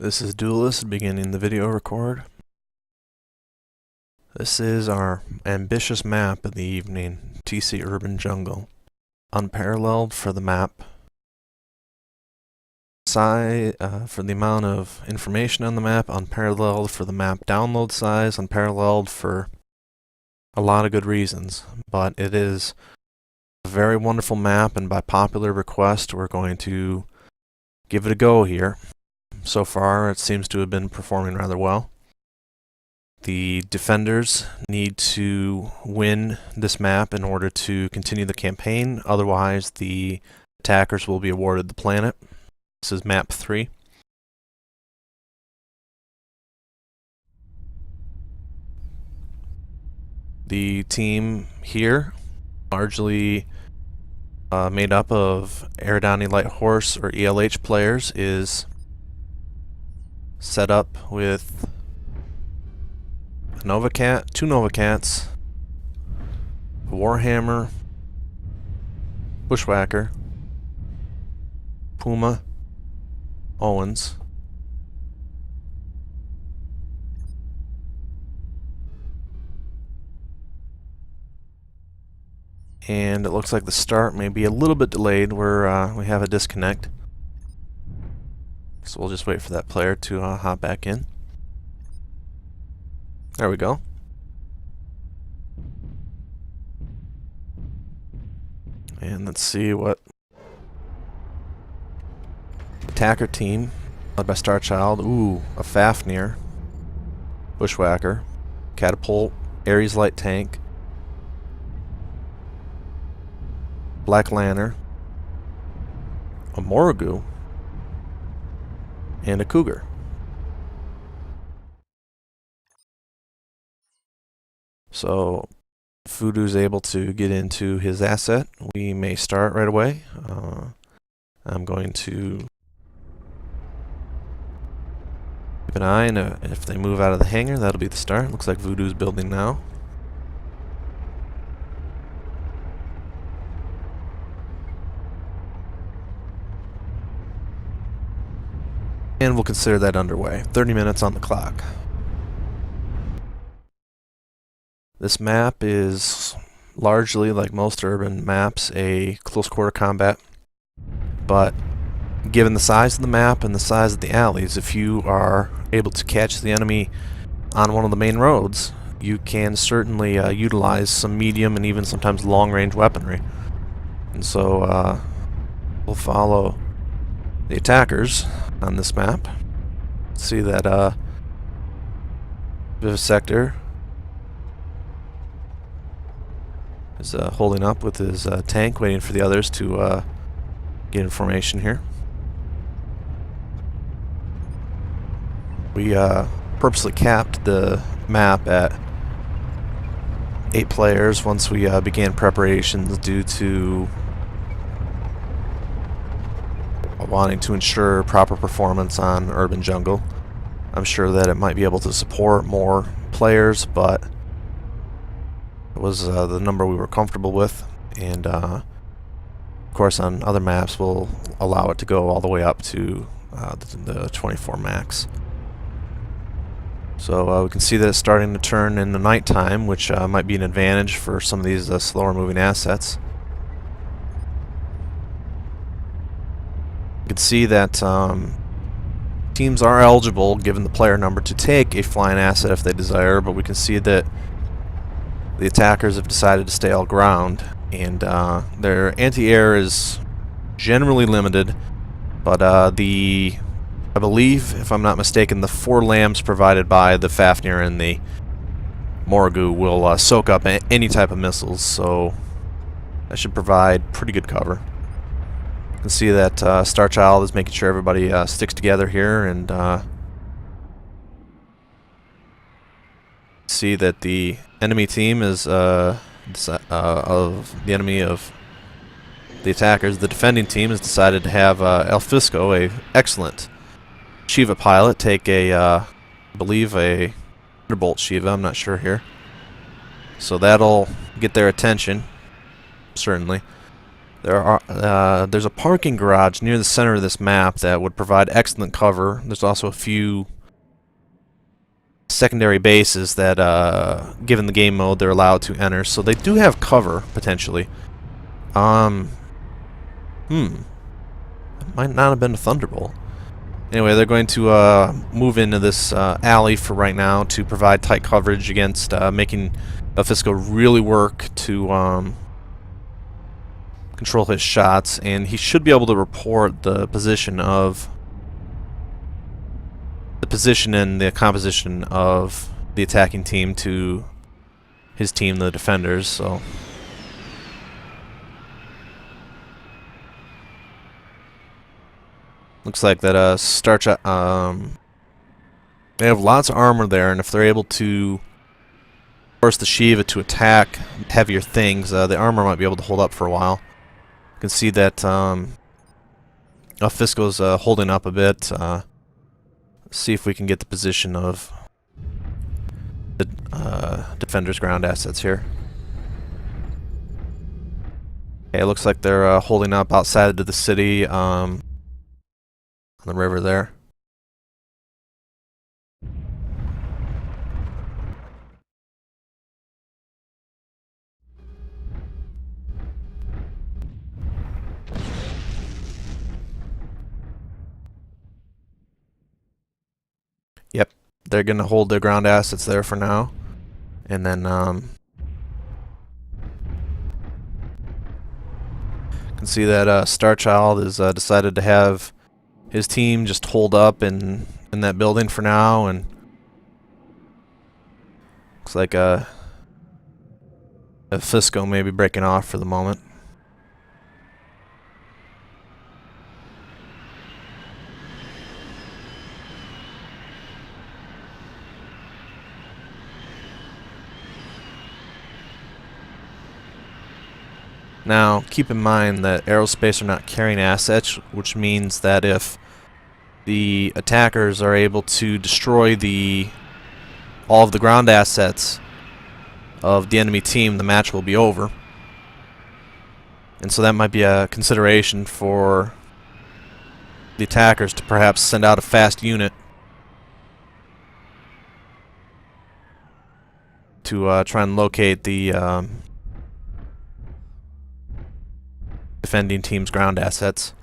This is Duelist beginning the video record. This is our ambitious map of the evening, TC UrbanJungle. Unparalleled for the map size, for the amount of information on the map, unparalleled for the map download size, unparalleled for a lot of good reasons. But it is a very wonderful map, and by popular request we're going to give it a go here. So far it seems to have been performing rather well. The defenders need to win this map in order to continue the campaign, otherwise the attackers will be awarded the planet. This is Map 3. The team here, largely made up of Eridani Light Horse or ELH players, is set up with a Nova Cat, two Nova Cats, a Warhammer, Bushwhacker, Puma, Owens, and it looks like the start may be a little bit delayed where we have a disconnect. So we'll just wait for that player to hop back in. There we go. And let's see what attacker team led by Starchild. Ooh, a Fafnir, Bushwhacker, Catapult, Ares Light Tank, Black Lantern, a Morrigu, and a Cougar. So Voodoo's able to get into his asset. We may start right away. I'm going to keep an eye, and if they move out of the hangar, that'll be the start. Looks like Voodoo's building now. And we'll consider that underway. 30 minutes on the clock. This map is largely, like most urban maps, a close quarter combat. But given the size of the map and the size of the alleys, if you are able to catch the enemy on one of the main roads, you can certainly utilize some medium and even sometimes long-range weaponry. And so we'll follow the attackers on this map. See that Vivisector is holding up with his tank, waiting for the others to get information here. We purposely capped the map at 8 players once we began preparations due to wanting to ensure proper performance on UrbanJungle. I'm sure that it might be able to support more players, but it was the number we were comfortable with, and of course on other maps we'll allow it to go all the way up to the 24 max. So we can see that it's starting to turn in the nighttime, which might be an advantage for some of these slower moving assets. You can see that teams are eligible, given the player number, to take a flying asset if they desire, but we can see that the attackers have decided to stay all ground, and their anti-air is generally limited, but I believe, if I'm not mistaken, the 4 lambs provided by the Fafnir and the Morrigu will soak up any type of missiles, so that should provide pretty good cover. You can see that Starchild is making sure everybody sticks together here, and see that the enemy team is of the enemy of the attackers. The defending team has decided to have El Fisco, a excellent Shiva pilot, take a I believe a Thunderbolt Shiva, I'm not sure here. So that'll get their attention, certainly. There's a parking garage near the center of this map that would provide excellent cover. There's also a few secondary bases that, given the game mode, they're allowed to enter. So they do have cover, potentially. It might not have been a Thunderbolt. Anyway, they're going to move into this alley for right now to provide tight coverage against making Fisco really work to control his shots, and he should be able to report the position and the composition of the attacking team to his team, the defenders. So looks like that they have lots of armor there, and if they're able to force the Shiva to attack heavier things, the armor might be able to hold up for a while. You can see that Fisco's holding up a bit. Let's see if we can get the position of the defender's ground assets here. Okay, it looks like they're holding up outside of the city on the river there. Yep, they're going to hold their ground assets there for now. And then you can see that Starchild has decided to have his team just hold up in that building for now, and looks like a Fisco may be breaking off for the moment. Now, keep in mind that aerospace are not carrying assets, which means that if the attackers are able to destroy all of the ground assets of the enemy team, the match will be over. And so that might be a consideration for the attackers to perhaps send out a fast unit to try and locate the defending team's ground assets.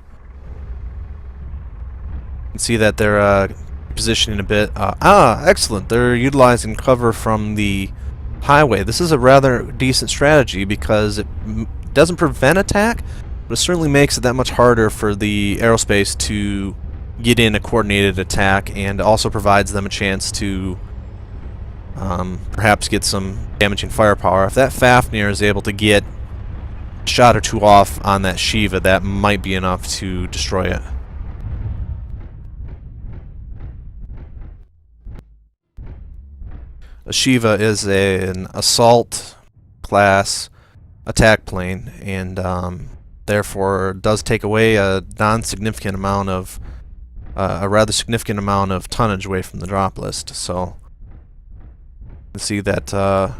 You can see that they're positioning a bit. Excellent. They're utilizing cover from the highway. This is a rather decent strategy because it doesn't prevent attack, but it certainly makes it that much harder for the aerospace to get in a coordinated attack, and also provides them a chance to perhaps get some damaging firepower. If that Fafnir is able to get a shot or two off on that Shiva, that might be enough to destroy it. A Shiva is an assault class attack plane, and therefore does take away a non-significant amount of a rather significant amount of tonnage away from the drop list. So you can see that the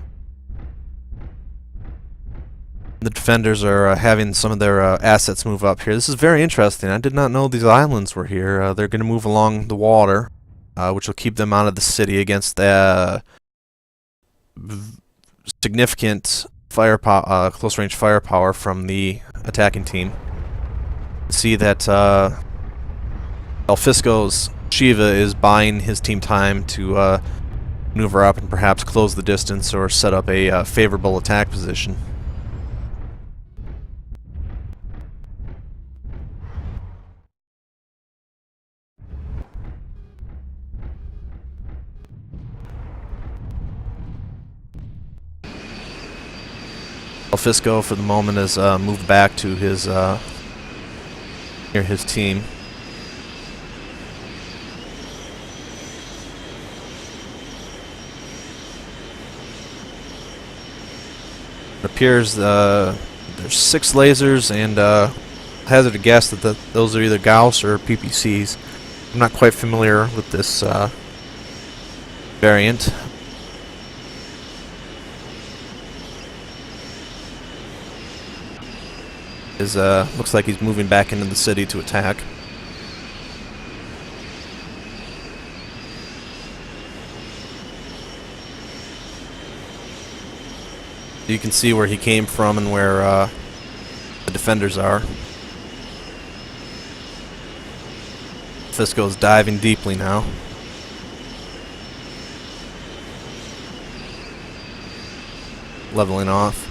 defenders are having some of their assets move up here. This is very interesting. I did not know these islands were here. They're going to move along the water, which will keep them out of the city against the significant firepower, close-range firepower from the attacking team. See that Fisco's Shiva is buying his team time to maneuver up and perhaps close the distance or set up a favorable attack position. Fisco, for the moment, has moved back to his near his team. It appears there's 6 lasers, and hazard a guess that those are either Gauss or PPCs. I'm not quite familiar with this variant. Is looks like he's moving back into the city to attack. You can see where he came from and where the defenders are. Fisco's diving deeply now. Leveling off.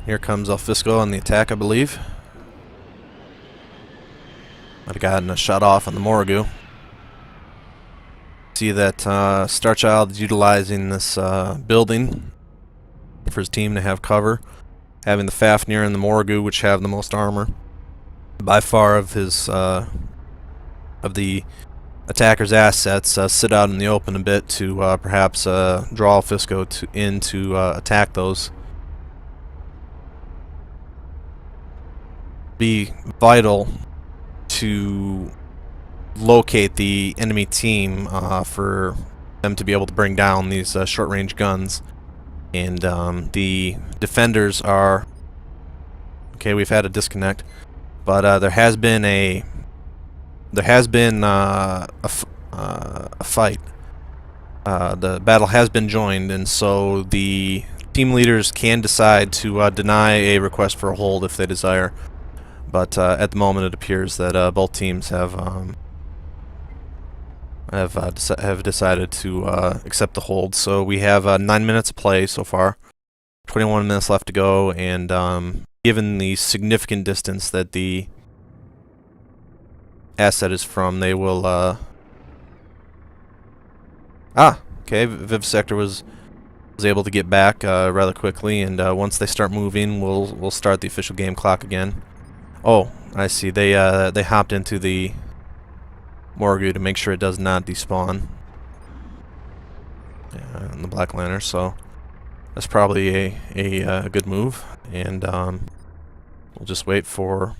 Here comes Fisco on the attack, I believe. Might have gotten a shot off on the Morrigu. See that Starchild is utilizing this building for his team to have cover. Having the Fafnir and the Morrigu, which have the most armor by far of his of the attacker's assets, sit out in the open a bit to perhaps draw Fisco in to attack those. Be vital to locate the enemy team for them to be able to bring down these short-range guns. And the defenders are okay. We've had a disconnect, but there has been a fight. The battle has been joined, and so the team leaders can decide to deny a request for a hold if they desire. But at the moment, it appears that both teams have decided to accept the hold. So we have 9 minutes of play so far, 21 minutes left to go, and given the significant distance that the asset is from, they will. Okay. Vivisector was able to get back rather quickly, and once they start moving, we'll start the official game clock again. Oh, I see. They hopped into the Morrigu to make sure it does not despawn. Yeah, in the Black Lantern, so that's probably a good move, and we'll just wait for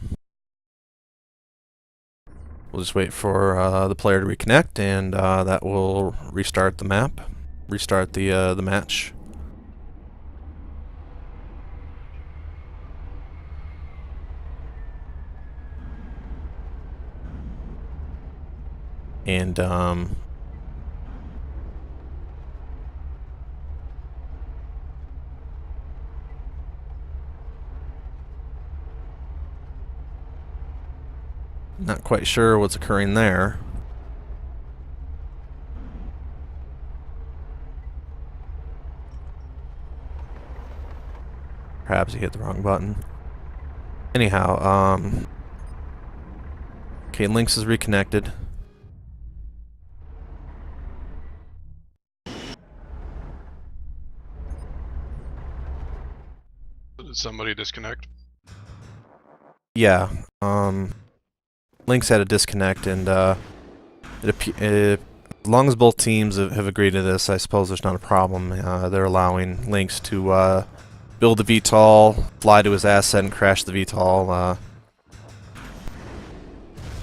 the player to reconnect, and that will restart the map, restart the match. And not quite sure what's occurring there. Perhaps he hit the wrong button. Anyhow, okay, Lynx is reconnected. Did somebody disconnect? Yeah, Lynx had a disconnect, and as long as both teams have agreed to this, I suppose there's not a problem. They're allowing Lynx to build the VTOL, fly to his asset, and crash the VTOL.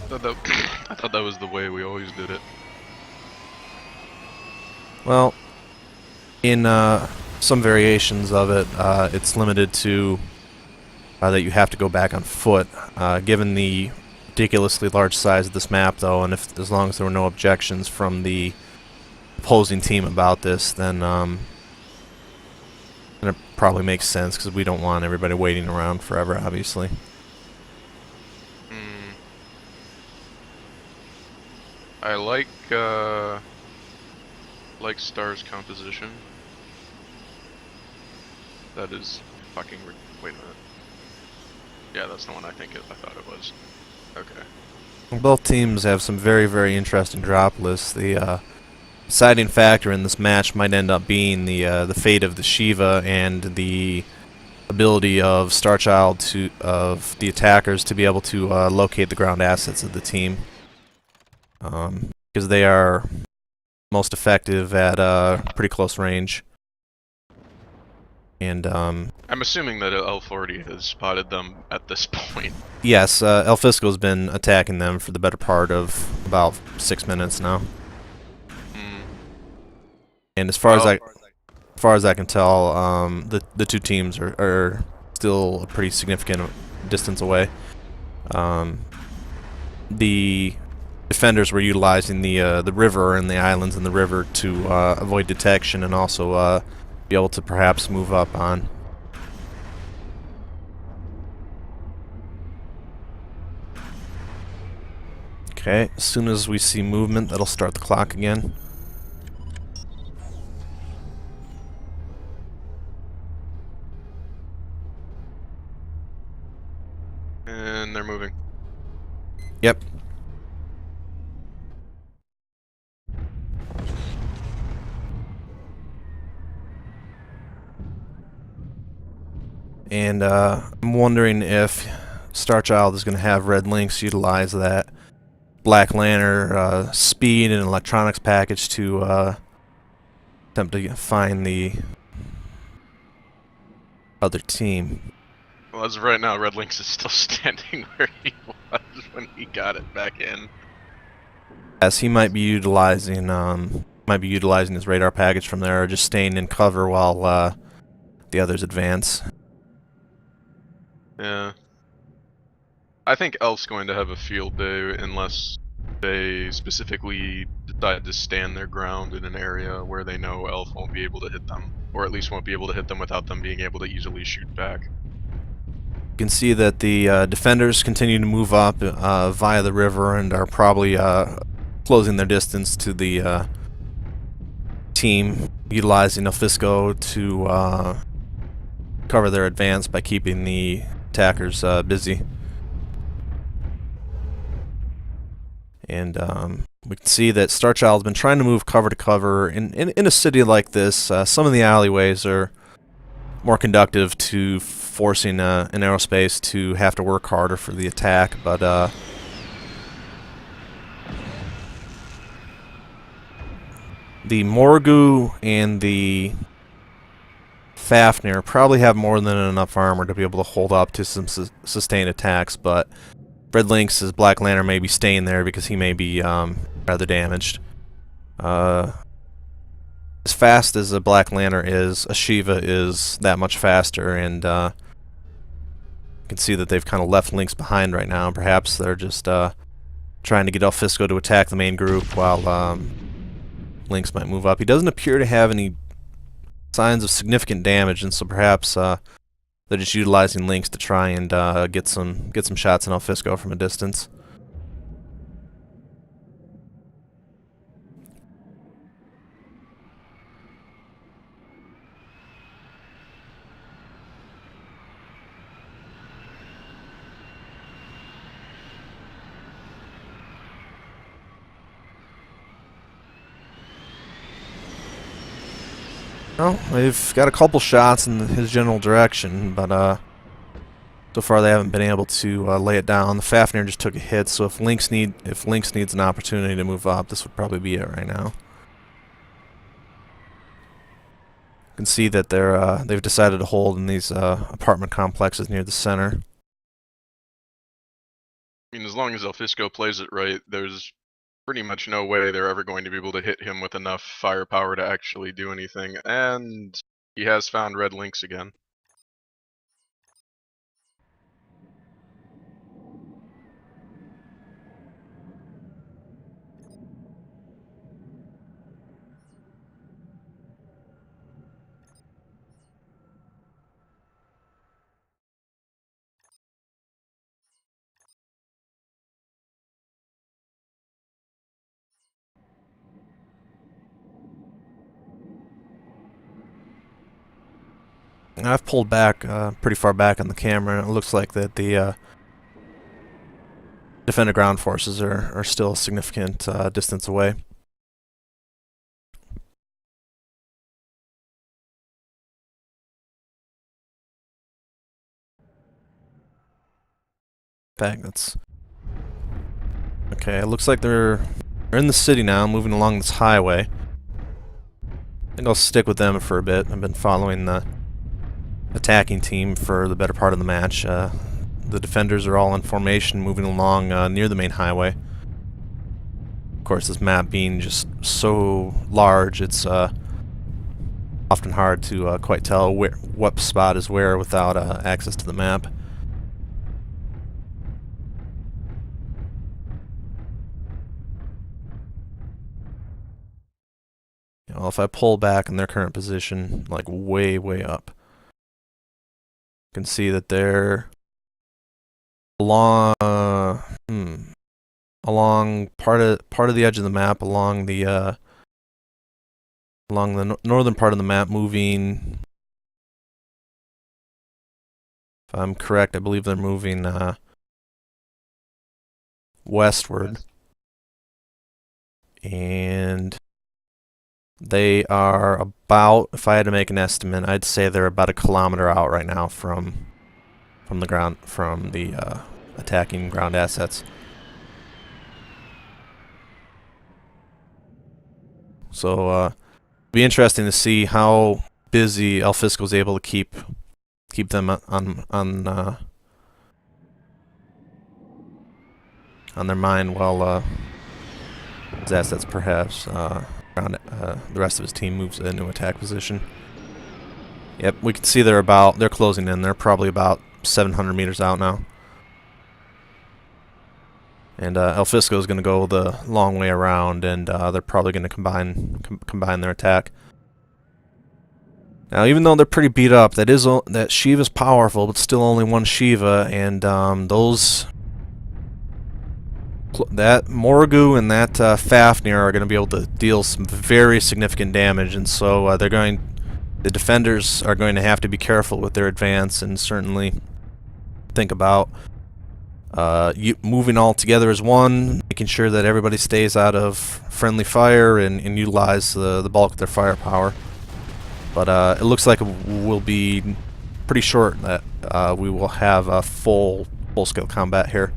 I thought that was the way we always did it. Well, in some variations of it, it's limited to that you have to go back on foot. Given the ridiculously large size of this map, though, and as long as there were no objections from the opposing team about this, then it probably makes sense, because we don't want everybody waiting around forever, obviously. I like Star's composition. That is fucking. Wait a minute. Yeah, that's the one I thought it was. Okay. Both teams have some very, very interesting drop lists. The deciding factor in this match might end up being the fate of the Shiva and the ability of Starchild of the attackers to be able to locate the ground assets of the team, because they are most effective at pretty close range. And I'm assuming that Elf already has spotted them at this point. yes, El Fisco's been attacking them for the better part of about 6 minutes now. Hmm. And as far as I can tell, the two teams are still a pretty significant distance away. The defenders were utilizing the river and the islands in the river to avoid detection and also be able to perhaps move up on. Okay, as soon as we see movement, that'll start the clock again. And they're moving. Yep. And I'm wondering if Starchild is going to have Red Lynx utilize that Black Lantern speed and electronics package to attempt to find the other team. Well, as of right now, Red Lynx is still standing where he was when he got it back in. As he might be utilizing his radar package from there, or just staying in cover while the others advance. Yeah. I think Elf's going to have a field day unless they specifically decide to stand their ground in an area where they know Elf won't be able to hit them, or at least won't be able to hit them without them being able to easily shoot back. You can see that the defenders continue to move up via the river and are probably closing their distance to the team, utilizing Elfisco to cover their advance by keeping the attackers busy. And we can see that Starchild's been trying to move cover to cover. In a city like this, some of the alleyways are more conductive to forcing an aerospace to have to work harder for the attack, but the Morgu and the Fafnir probably have more than enough armor to be able to hold up to some sustained attacks, but Red Lynx's Black Lantern may be staying there because he may be rather damaged. As fast as a Black Lantern is, a Shiva is that much faster, and you can see that they've kind of left Lynx behind right now. Perhaps they're just trying to get Elfisco to attack the main group while Lynx might move up. He doesn't appear to have any signs of significant damage, and so perhaps they're just utilizing Lynx to try and get some shots in Elfisco from a distance. Well, they've got a couple shots in his general direction, but so far they haven't been able to lay it down. The Fafnir just took a hit, so if Lynx needs an opportunity to move up, this would probably be it right now. You can see that they've decided to hold in these apartment complexes near the center. I mean, as long as Elfisco plays it right, there's pretty much no way they're ever going to be able to hit him with enough firepower to actually do anything, and he has found Red Lynx again. I've pulled back pretty far back on the camera, and it looks like that the defender ground forces are still a significant distance away. In fact, that's okay. It looks like they're in the city now, moving along this highway. I think I'll stick with them for a bit. I've been following the attacking team for the better part of the match. The defenders are all in formation, moving along near the main highway. Of course, this map being just so large, it's often hard to quite tell what spot is where without access to the map. Well, if I pull back in their current position, like way up, you can see that they're along along part of the edge of the map, along the northern part of the map, moving. If I'm correct, I believe they're moving westward, and they are about, if I had to make an estimate, I'd say they're about 1 kilometer out right now from the ground, from the attacking ground assets. So it'll be interesting to see how busy Elfisco's able to keep them on their mind while his assets perhaps around the rest of his team moves into attack position. Yep, we can see they're closing in. They're probably about 700 meters out now. And Elfisco is going to go the long way around, and they're probably going to combine their attack. Now, even though they're pretty beat up, that Shiva's powerful, but still only one Shiva, and that Morgu and that Fafnir are going to be able to deal some very significant damage, and so the defenders are going to have to be careful with their advance, and certainly think about moving all together as one, making sure that everybody stays out of friendly fire and utilize the bulk of their firepower. But it looks like it will be pretty short that we will have a full-scale combat here.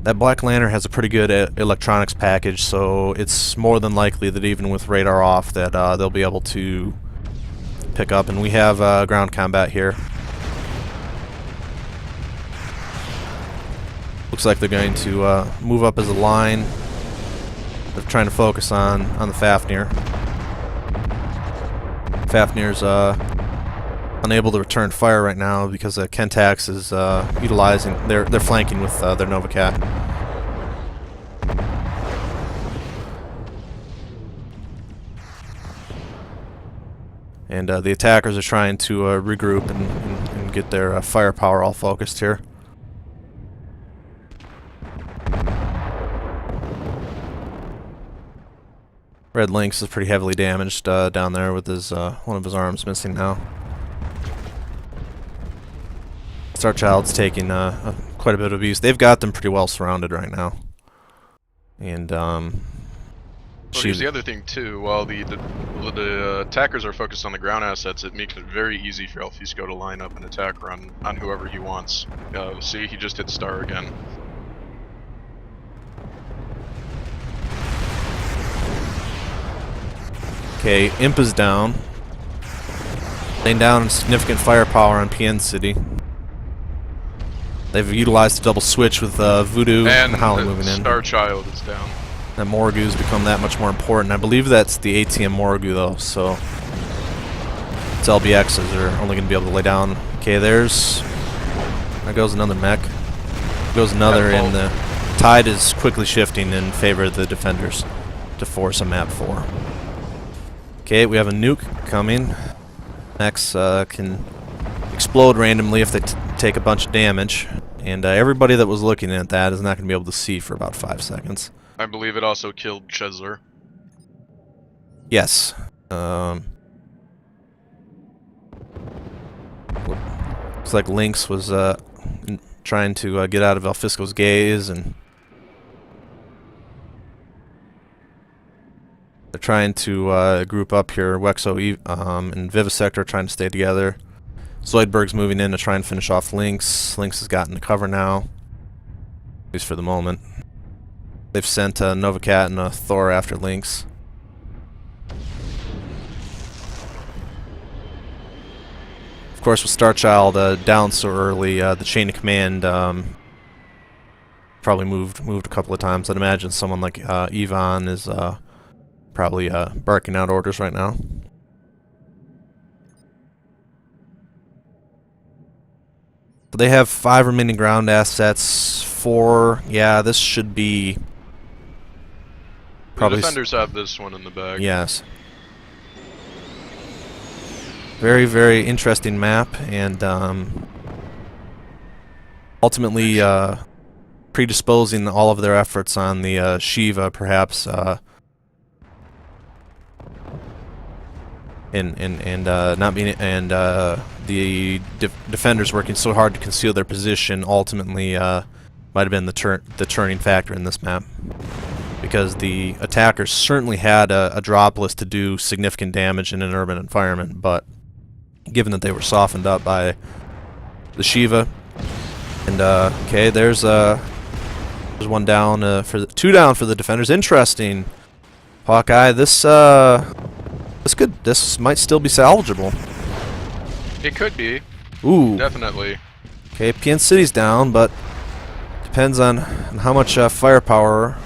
That Black Lantern has a pretty good electronics package, so it's more than likely that even with radar off that they'll be able to pick up. And we have ground combat here. Looks like they're going to move up as a line. They're trying to focus on the Fafnir. Fafnir's unable to return fire right now because Kentax is utilizing. They're flanking with their Novacat. And the attackers are trying to regroup and get their firepower all focused here. Red Lynx is pretty heavily damaged down there with his one of his arms missing now. Starchild's taking quite a bit of abuse. They've got them pretty well surrounded right now. And well, here's the other thing too. While the attackers are focused on the ground assets, it makes it very easy for Elfisco to line up an attack run on whoever he wants. See, he just hit Star again. Okay, Imp is down. Laying down significant firepower on PN City. They've utilized a double switch with Voodoo and Howling moving in. Starchild is down. That Morgu's become that much more important. I believe that's the ATM Morgu though, so its LBXs are only going to be able to lay down. Okay, there goes another mech. There goes another, and the tide is quickly shifting in favor of the defenders to force a map 4. Okay, we have a nuke coming. Mechs can explode randomly if they take a bunch of damage, and everybody that was looking at that is not going to be able to see for about 5 seconds. I believe it also killed Chesler. Yes. Looks like Lynx was trying to get out of Elfisco's gaze, and they're trying to group up here. Wexo and Vivisector are trying to stay together. Zoidberg's moving in to try and finish off Lynx. Lynx has gotten the cover now, at least for the moment. They've sent a Novacat and a Thor after Lynx. Of course, with Starchild down so early, the chain of command probably moved a couple of times. I'd imagine someone like Yvonne is probably barking out orders right now. So they have 5 remaining ground assets. 4. Yeah, this should be probably. The defenders have this one in the bag. Yes. Very, very interesting map, and ultimately predisposing all of their efforts on the Shiva, perhaps, and not being the defenders working so hard to conceal their position ultimately might have been the turning factor in this map, because the attackers certainly had a Dropless to do significant damage in an urban environment, but given that they were softened up by the Shiva, and okay, there's one down for 2 down for the defenders. Interesting, Hawkeye. This might still be salvageable. It could be. Ooh, definitely. Okay, PN City's down, but depends on how much firepower.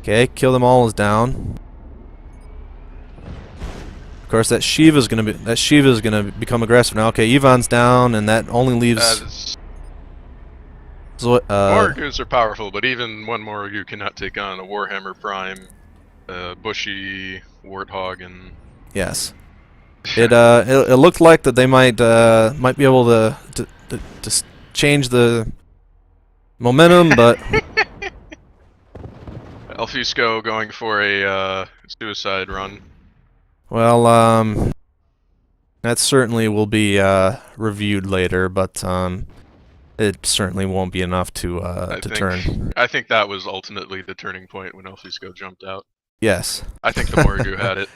Okay, Kill Them All is down. Of course, that Shiva's gonna become aggressive now. Okay, Yvonne's down, and that only leaves. Morrigus are powerful, but even one Morrigu cannot take on a Warhammer Prime, Bushy, Warthog, and. Yes. It looked like that they might be able to change the momentum, but. Elfusco going for a suicide run. Well, that certainly will be reviewed later, but it certainly won't be enough to turn. I think that was ultimately the turning point when Elfusco jumped out. Yes. I think the Morrigu had it.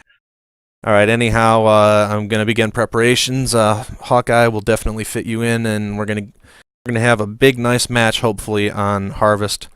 All right. Anyhow, I'm gonna begin preparations. Hawkeye will definitely fit you in, and we're gonna have a big, nice match, hopefully, on Harvest.